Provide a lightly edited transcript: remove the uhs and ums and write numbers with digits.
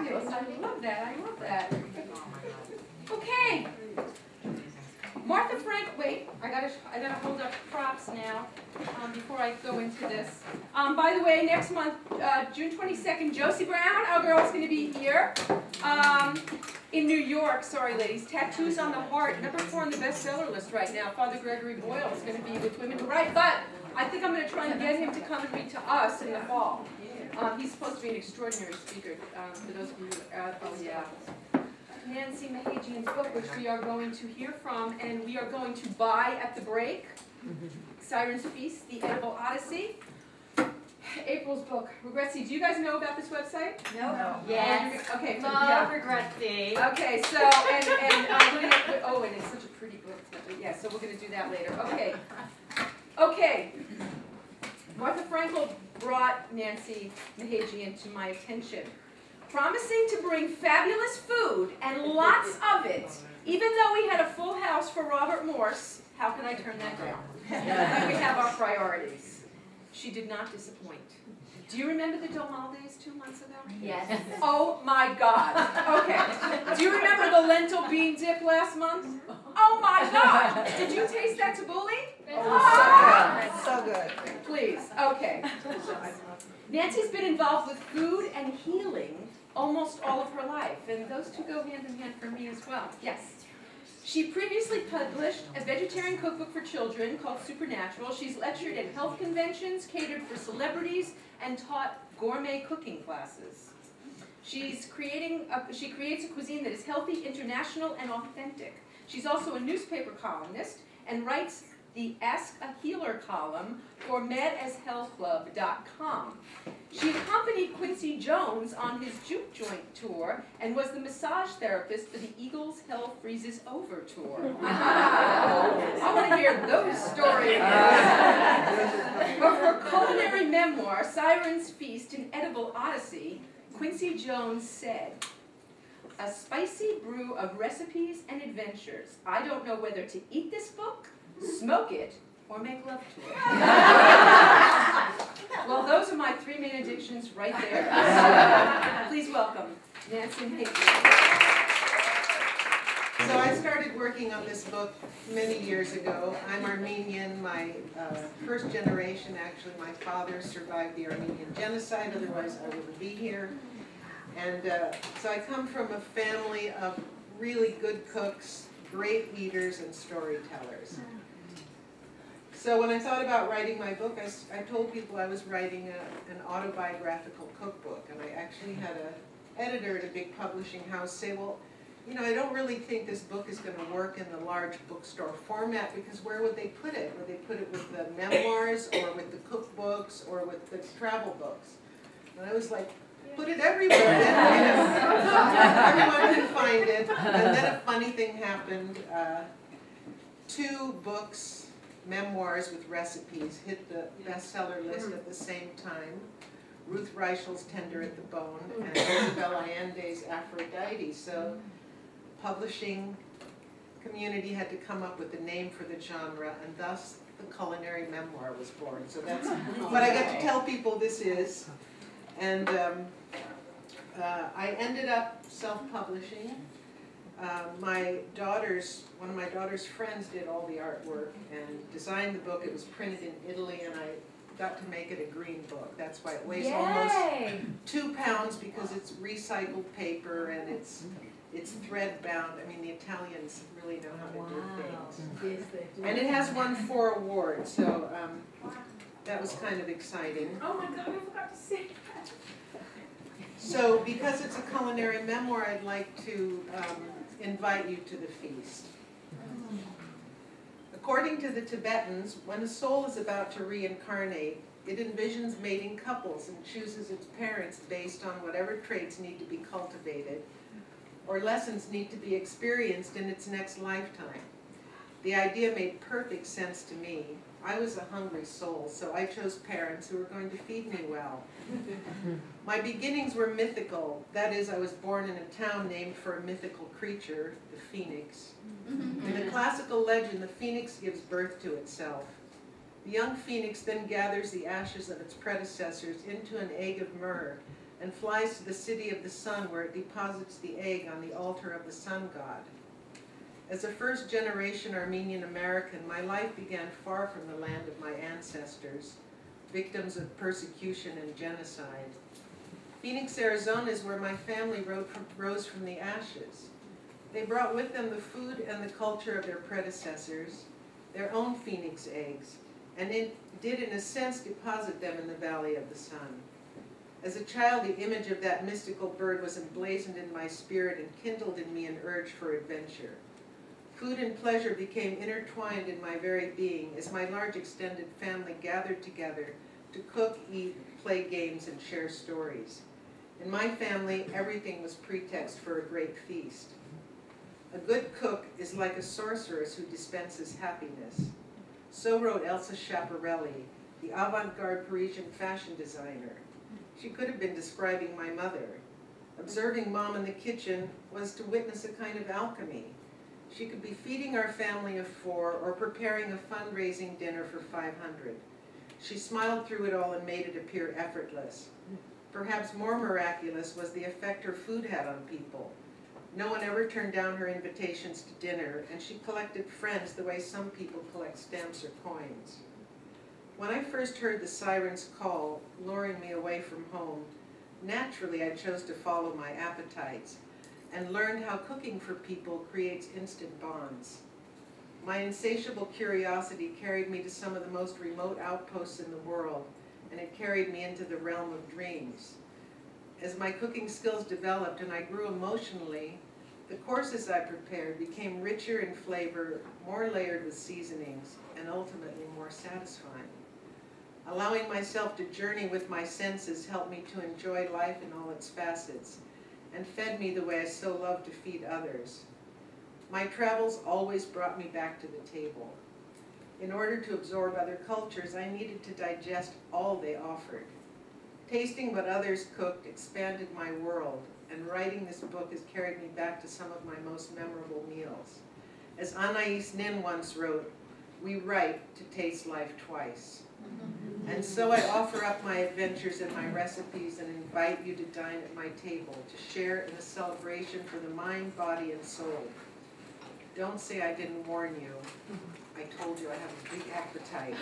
fabulous. I love that. I love that. Okay. Martha Frank, wait, I gotta hold up props now before I go into this. By the way, next month, June 22nd, Josie Brown, our girl, is going to be here in New York. Sorry, ladies. Tattoos on the Heart, number 4 on the bestseller list right now. Father Gregory Boyle is going to be with Women Who Write, but I think I'm going to try and get him to come and read to us in the fall. He's supposed to be an extraordinary speaker. For those of you, oh yeah. Nancy Mehigian's book, which we are going to hear from, and we are going to buy at the break. Siren's Feast, The Edible Odyssey. April's book, Regretsi. Do you guys know about this website? No. Yes. Okay. Love Regretsi. Okay. So we're gonna. Oh, and it's such a pretty book. Yeah. So we're gonna do that later. Okay. Okay. Martha Frankel brought Nancy Mehigian to my attention, promising to bring fabulous food and lots of it. Even though we had a full house for Robert Morse, how can I turn that down? We have our priorities. She did not disappoint. Do you remember the Domaldes 2 months ago? Yes. Oh my God. Okay. Do you remember the lentil bean dip last month? Oh my God. Did you taste that tabbouleh? Oh, so good. So good. Please. Okay. Nancy's been involved with food and healing almost all of her life, and those two go hand in hand for me as well. Yes. She previously published a vegetarian cookbook for children called Supernatural. She's lectured at health conventions, catered for celebrities, and taught gourmet cooking classes. She creates a cuisine that is healthy, international, and authentic. She's also a newspaper columnist and writes the Ask a Healer column for medashealthclub.com. She accompanied Quincy Jones on his juke joint tour and was the massage therapist for the Eagles' Hell Freezes Over tour. I want to hear those stories. Of her culinary memoir, Siren's Feast, An Edible Odyssey, Quincy Jones said, "A spicy brew of recipes and adventures. I don't know whether to eat this book, smoke it, or make love to it." Well, those are my 3 main addictions right there. Please welcome Nancy Mehigian. So I started working on this book many years ago. I'm Armenian. My first generation, actually, my father survived the Armenian genocide, otherwise I wouldn't be here. And so I come from a family of really good cooks, great eaters, and storytellers. So when I thought about writing my book, I told people I was writing an autobiographical cookbook, and I actually had an editor at a big publishing house say, well, you know, I don't really think this book is going to work in the large bookstore format, because where would they put it? Would they put it with the memoirs, or with the cookbooks, or with the travel books? And I was like, put it everywhere, then, you know, everyone can find it. And then a funny thing happened. 2 books, memoirs with recipes, hit the bestseller list at the same time. Ruth Reichel's Tender at the Bone and Isabel Allende's Aphrodite. So publishing community had to come up with a name for the genre, and thus the culinary memoir was born. So that's what I get to tell people this is. And I ended up self-publishing. One of my daughter's friends did all the artwork and designed the book. It was printed in Italy, and I got to make it a green book. That's why it weighs almost 2 pounds, because it's recycled paper and it's thread bound. I mean, the Italians really know how to do things. And it has won 4 awards, so that was kind of exciting. Oh my God, I forgot to say that. So, because it's a culinary memoir, I'd like to invite you to the feast. According to the Tibetans, when a soul is about to reincarnate, it envisions mating couples and chooses its parents based on whatever traits need to be cultivated or lessons need to be experienced in its next lifetime. The idea made perfect sense to me. I was a hungry soul, so I chose parents who were going to feed me well. My beginnings were mythical. That is, I was born in a town named for a mythical creature, the phoenix. In the classical legend, the phoenix gives birth to itself. The young phoenix then gathers the ashes of its predecessors into an egg of myrrh, and flies to the city of the sun where it deposits the egg on the altar of the sun god. As a first-generation Armenian American, my life began far from the land of my ancestors, victims of persecution and genocide. Phoenix, Arizona is where my family rose from the ashes. They brought with them the food and the culture of their predecessors, their own phoenix eggs, and did in a sense deposit them in the Valley of the Sun. As a child, the image of that mystical bird was emblazoned in my spirit and kindled in me an urge for adventure. Food and pleasure became intertwined in my very being as my large extended family gathered together to cook, eat, play games, and share stories. In my family, everything was pretext for a great feast. A good cook is like a sorceress who dispenses happiness. So wrote Elsa Schiaparelli, the avant-garde Parisian fashion designer. She could have been describing my mother. Observing Mom in the kitchen was to witness a kind of alchemy. She could be feeding our family of 4 or preparing a fundraising dinner for 500. She smiled through it all and made it appear effortless. Perhaps more miraculous was the effect her food had on people. No one ever turned down her invitations to dinner, and she collected friends the way some people collect stamps or coins. When I first heard the siren's call, luring me away from home, naturally I chose to follow my appetites, and learned how cooking for people creates instant bonds. My insatiable curiosity carried me to some of the most remote outposts in the world, and it carried me into the realm of dreams. As my cooking skills developed and I grew emotionally, the courses I prepared became richer in flavor, more layered with seasonings, and ultimately more satisfying. Allowing myself to journey with my senses helped me to enjoy life in all its facets, and fed me the way I so love to feed others. My travels always brought me back to the table. In order to absorb other cultures, I needed to digest all they offered. Tasting what others cooked expanded my world, and writing this book has carried me back to some of my most memorable meals. As Anais Nin once wrote, "We write to taste life twice." And so I offer up my adventures and my recipes and invite you to dine at my table, to share in a celebration for the mind, body, and soul. Don't say I didn't warn you. I told you I have a big appetite.